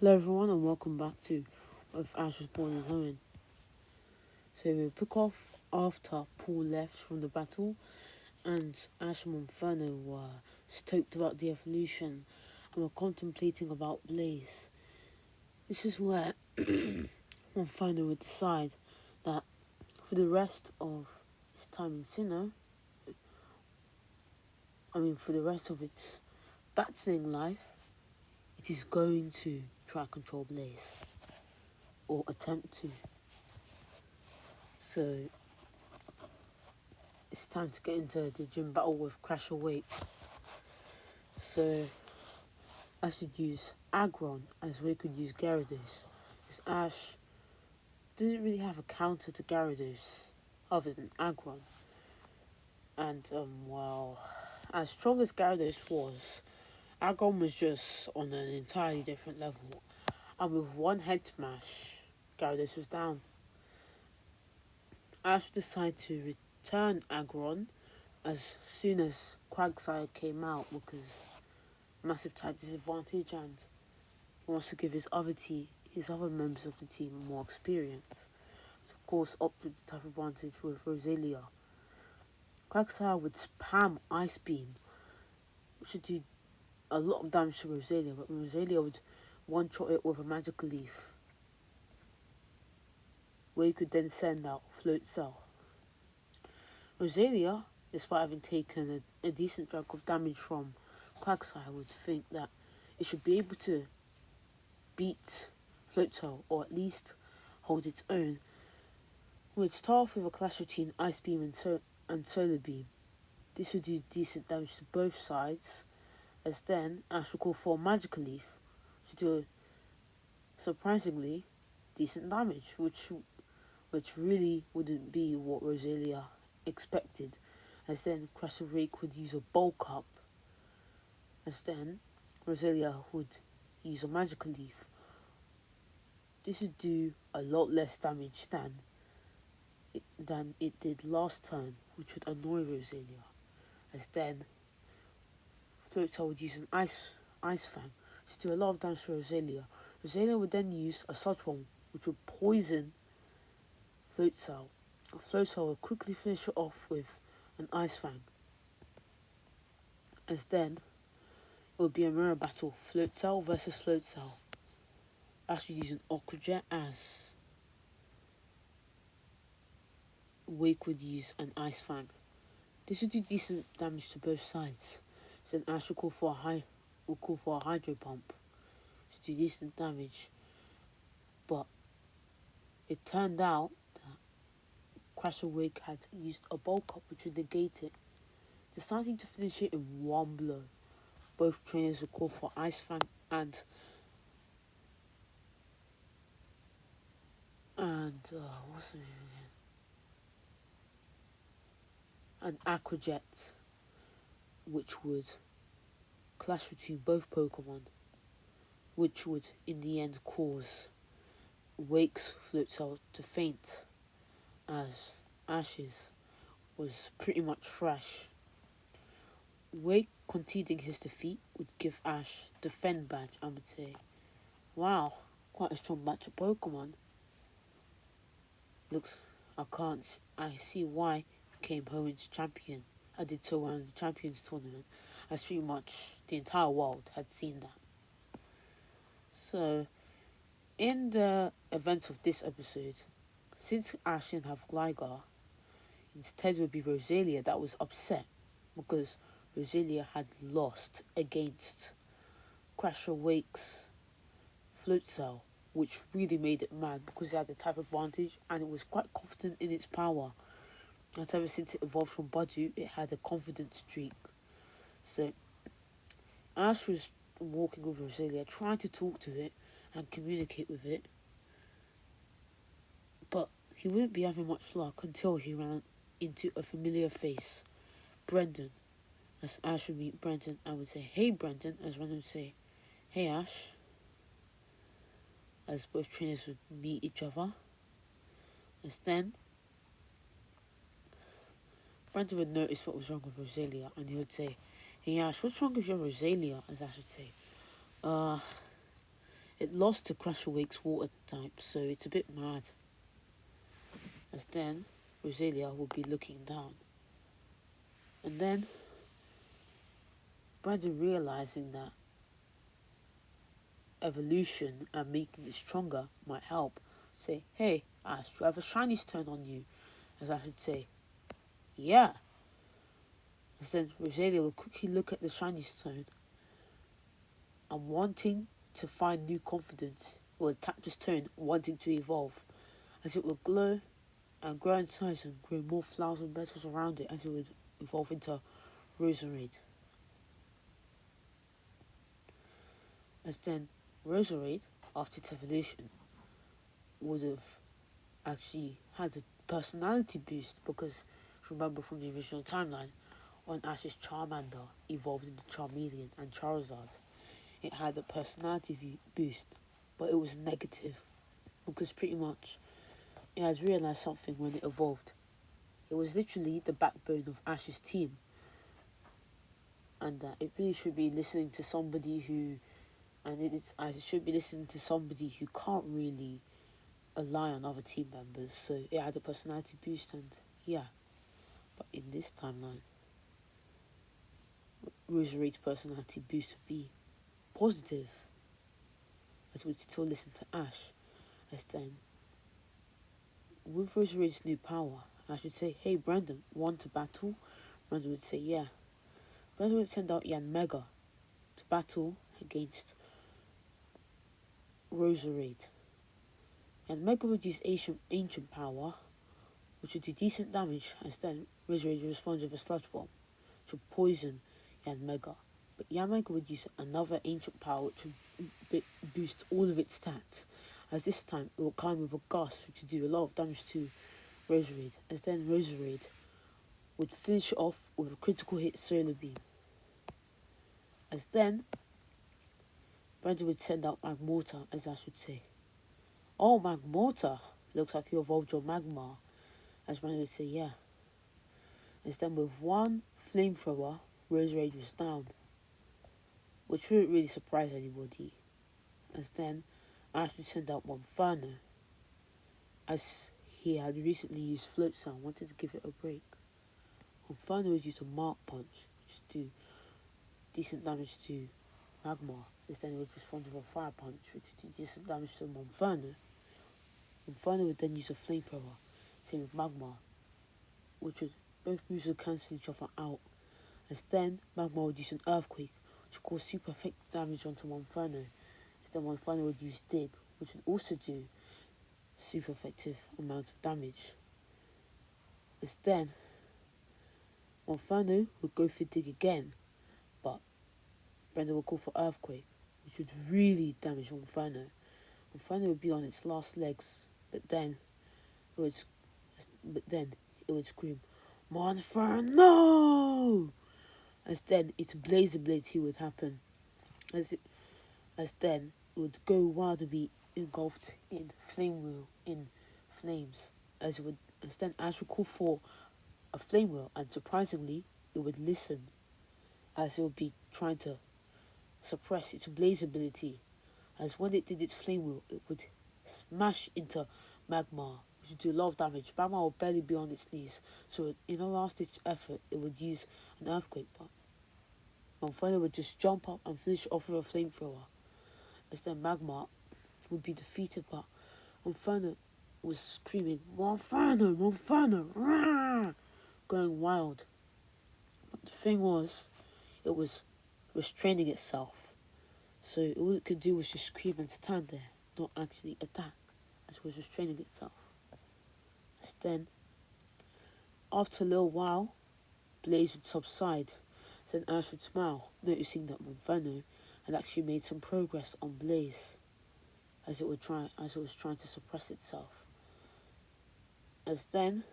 Hello everyone and welcome back to If Ash was born in Hoenn. So we pick off after Paul left from the battle and Ash and Monferno were stoked about the evolution and were contemplating about Blaze. This is where Monferno would decide that for the rest of its time in Sinnoh, for the rest of its battling life, it is going to try and control Blaze or attempt to. So it's time to get into the gym battle with Crash Awake. So I should use Aggron as we could use Gyarados. Because Ash didn't really have a counter to Gyarados other than Aggron. And as strong as Gyarados was, Aggron was just on an entirely different level. And with one head smash, Gyarados was down. Ash decided to return Aggron as soon as Quagsire came out because massive type disadvantage and he wants to give his other members of the team more experience. So of course opt with the type advantage with Rosalia. Quagsire would spam Ice Beam, which would do a lot of damage to Rosalia, but Rosalia would one-shot it with a Magical Leaf, where you could then send out Float Cell. Rosalia, despite having taken a decent chunk of damage from Quagsire, would think that it should be able to beat Float Cell, or at least hold its own. We'd start off with a clash between Ice Beam and Solar Beam. This would do decent damage to both sides, as then Ash would call for a Magical Leaf to do surprisingly decent damage, which really wouldn't be what Rosalia expected, as then Crash Awake would use a Bulk Up, as then Rosalia would use a Magical Leaf. This would do a lot less damage than it did last turn, which would annoy Rosalia, as then Floatzel would use an Ice Fang to do a lot of damage to Rosalia. Rosalia would then use a Sludge Bomb, which would poison Floatzel. Floatzel would quickly finish it off with an Ice Fang, as then it would be a mirror battle, Floatzel versus Floatzel. Ash would use an Aqua Jet as Wake would use an Ice Fang. This would do decent damage to both sides. So then Ash will call for a Hydro Pump to do decent damage. But it turned out that Crash Awake had used a Bulk Up which would negate it, deciding to finish it in one blow. Both trainers would call for Ice Fang and what's the name again? An Aqua Jet, which would clash between both Pokemon, which would in the end cause Wake's Floatzel to faint, as Ash's was pretty much fresh. Wake conceding his defeat would give Ash the Fend badge, I would say. Wow, quite a strong batch of Pokemon. I see why he became Hoenn's champion. I did so well in the Champions Tournament, as pretty much the entire world had seen that. So, in the events of this episode, since Ash didn't have Gligar, instead would be Rosalia that was upset because Rosalia had lost against Crash Awake's Floatzel, which really made it mad because it had the type advantage and it was quite confident in its power. And ever since it evolved from Budu, it had a confident streak. So Ash was walking with Rosalia, trying to talk to it and communicate with it, but he wouldn't be having much luck until he ran into a familiar face, Brendan. As Ash would meet Brendan and would say, "Hey Brendan," as Brendan would say, "Hey Ash," as both trainers would meet each other. As then Brendan would notice what was wrong with Rosalia and he would say, "Hey Ash, what's wrong with your Rosalia?" As Ash would say, It lost to Crash Awake's water type, so it's a bit mad. As then, Rosalia will be looking down. And then, Brandon realizing that evolution and making it stronger might help, say, "Hey, Ash, do you have a shiny stone on you?" As I should say, "Yeah." And then Rosalia will quickly look at the shiny stone and wanting to find new confidence, it will tap the stone, wanting to evolve, as it will glow and grow in size and grow more flowers and petals around it as it would evolve into Roserade. As then Roserade, after its evolution, would have actually had a personality boost because remember from the original timeline, when Ash's Charmander evolved into Charmeleon and Charizard, it had a personality boost, but it was negative because pretty much it had realised something when it evolved. It was literally the backbone of Ash's team, and that it really should be listening to somebody who, and it should be listening to somebody who can't really rely on other team members. So it had a personality boost, and yeah. But in this timeline, Roserade's personality boost would be positive, as we'd still listen to Ash. As then, with Roserade's new power, Ash would say, "Hey Brandon, want to battle?" Brandon would say, "Yeah." Brandon would send out Yanmega to battle against Roserade. Yanmega would use ancient power, which would do decent damage, as then Roserade would respond with a sludge bomb, which would poison Yanmega. But Yanmega would use another ancient power, which would boost all of its stats, as this time it would come with a gust, which would do a lot of damage to Roserade, as then Roserade would finish it off with a critical hit solar beam. As then, Brandon would send out Magmortar, as Ash would say. "Oh, Magmortar, looks like you evolved your Magmar." As Brandon would say, "Yeah." As then with one flamethrower, Roserade was down, which wouldn't really surprise anybody. As then, Ash would send out Monferno, as he had recently used Float Sound, wanted to give it a break. Monferno would use a Mark Punch, which would do decent damage to Magmar. As then it would respond with a Fire Punch, which would do decent damage to Monferno. Monferno would then use a Flamethrower, same with Magmar, which would both moves would cancel each other out. As then Magmar would use an Earthquake, which would cause super effective damage onto Monferno. As then Monferno would use Dig, which would also do super effective amount of damage. As then Monferno would go for Dig again, but Brenda would call for Earthquake, which would really damage Monferno. Monferno would be on its last legs, but then it would scream, "Monferno!" As then its Blaze ability would happen. As then it would go wild and be engulfed in flame wheel in flames. As then Ash would call for a flame wheel, and surprisingly it would listen, as it would be trying to suppress its blaze ability. As when it did its flame wheel, it would smash into Magmar, which would do a lot of damage. Magmar would barely be on its knees, so in a last-ditch effort, it would use an Earthquake, but Monferno would just jump up and finish off with a flamethrower. As then Magmar would be defeated, but Monferno was screaming, "Monferno, Monferno, rah!" going wild. But the thing was, it was restraining itself. So all it could do was just scream and stand there, not actually attack, as it was restraining itself. As then, after a little while, Blaze would subside. Then Ash would smile, noticing that Monferno had actually made some progress on Blaze, as it was trying to suppress itself. As then,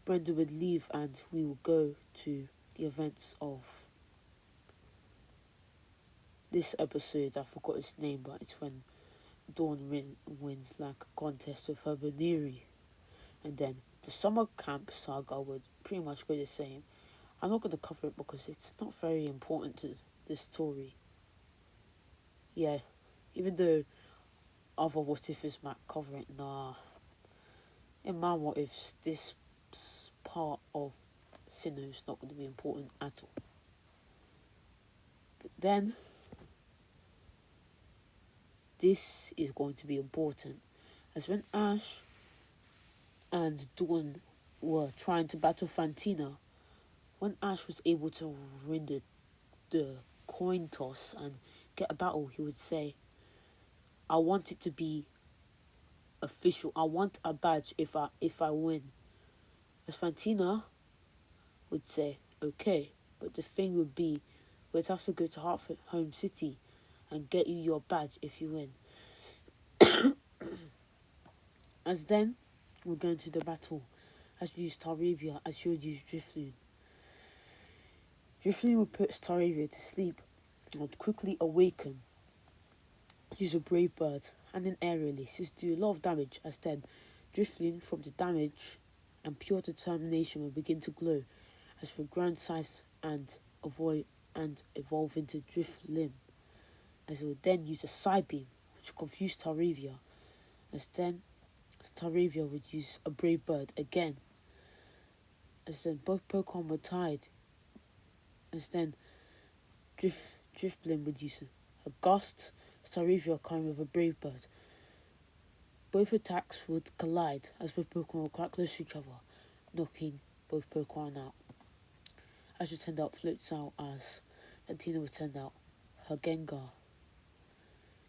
Brenda would leave and we would go to the events of this episode. I forgot its name, but it's when Dawn wins like a contest with her Baneri. And then the summer camp saga would pretty much go the same. I'm not going to cover it because it's not very important to this story. Yeah, even though other what ifs might cover it, nah. In my what ifs, this part of sinnoh is not going to be important at all. But then, this is going to be important, as when Ash and Dawn were trying to battle Fantina, when Ash was able to win the coin toss and get a battle, he would say, I want it to be official. I want a badge if I win. As Fantina would say, okay, but the thing would be, we'd have to go to Hartford Home City and get you your badge if you win. As then, we're going to the battle. As you use staravia, as you would use Drifloon. Drifloon would put staravia to sleep and would quickly awaken. Use a brave bird and an air release. Just do a lot of damage. As then, Drifloon from the damage and pure determination will begin to glow as for grand size and avoid and evolve into Drifloon. As it would then use a side beam, which confused staravia. As then, staravia would use a brave bird again. As then, both Pokemon were tied. As then, Drifloon would use a gust. Staravia coming with a brave bird. Both attacks would collide as both Pokemon were quite close to each other, knocking both Pokemon out. Ash would send out Floatzel as Fantina would send out her Gengar.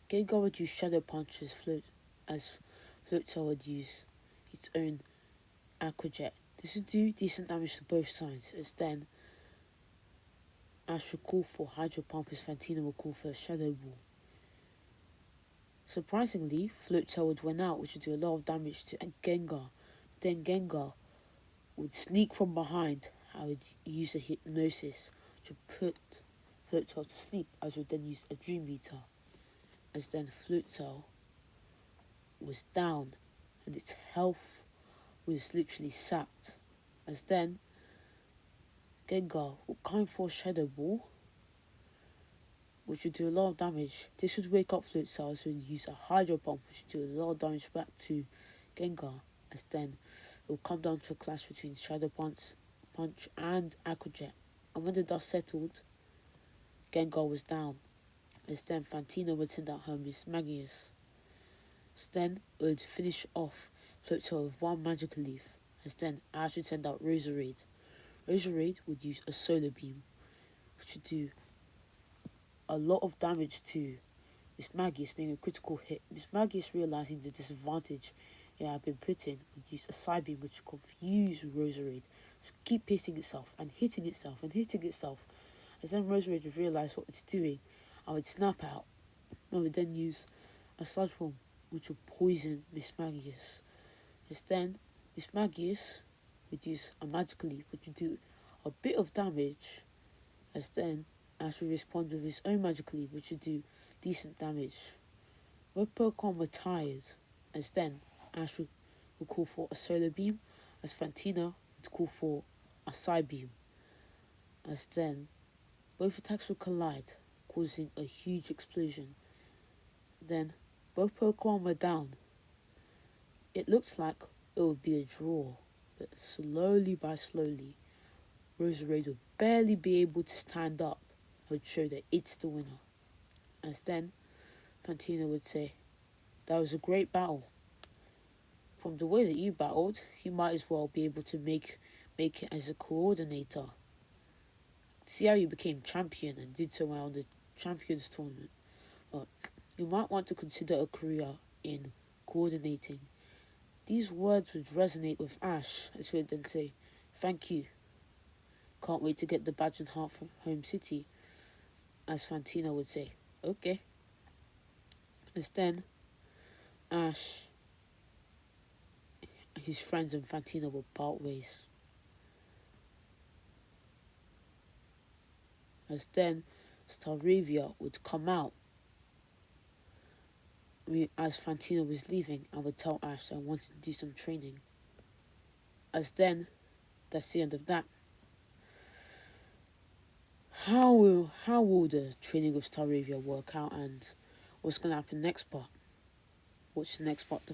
Gengar would use Shadow Punch as Floatzel would use its own Aqua Jet. This would do decent damage to both sides, as then Ash would call for Hydro Pump as Fantina would call for a Shadow Ball. Surprisingly, Floatzel would win out, which would do a lot of damage to Gengar. Then Gengar would sneak from behind. I would use a hypnosis to put Floatzel to sleep, as would then use a Dream Eater. As then Floatzel was down and its health was literally sapped. As then Gengar would come for Shadow Ball, which would do a lot of damage. This would wake up Floatzel, so would use a Hydro Pump, which would do a lot of damage back to Gengar. As then it will come down to a clash between Shadow Punch and Aqua Jet. And when the dust settled, Gengar was down. As then Fantina would send out her Miss Magius. As then it would finish off Floatzel with one Magical Leaf. As then Ash would send out Roserade. Roserade would use a Solar Beam, which would do a lot of damage to Miss Magius, being a critical hit. Miss Magius, realizing the disadvantage it had been put in, would use a Side Beam, which would confuse Roserade. So keep hitting itself and hitting itself and hitting itself. As then Roserade would realize what it's doing, and would snap out. And would then use a Sludge Bomb, which would poison Miss Magius. As then Miss Magius would use a Magical Leaf, which would do a bit of damage. As then Ash would respond with his own Magical Leaf, which would do decent damage. Both Pokemon were tired. As then Ash would call for a Solar Beam, as Fantina would call for a Side Beam. As then both attacks would collide, causing a huge explosion. Then both Pokemon were down. It looks like it would be a draw, but slowly by slowly, Roserade would barely be able to stand up and would show that it's the winner. As then Fantina would say, that was a great battle. From the way that you battled, you might as well be able to make it as a coordinator. See how you became champion and did so well on the Champions Tournament. But you might want to consider a career in coordinating. These words would resonate with Ash, as he would then say, thank you. Can't wait to get the badge in Hartford Home City. As Fantina would say, okay. As then Ash, his friends and Fantina would part ways. As then staravia would come out as Fantina was leaving and would tell Ash that I wanted to do some training. As then, that's the end of that. How will the training of staravia work out, and what's going to happen next part. Watch the next part to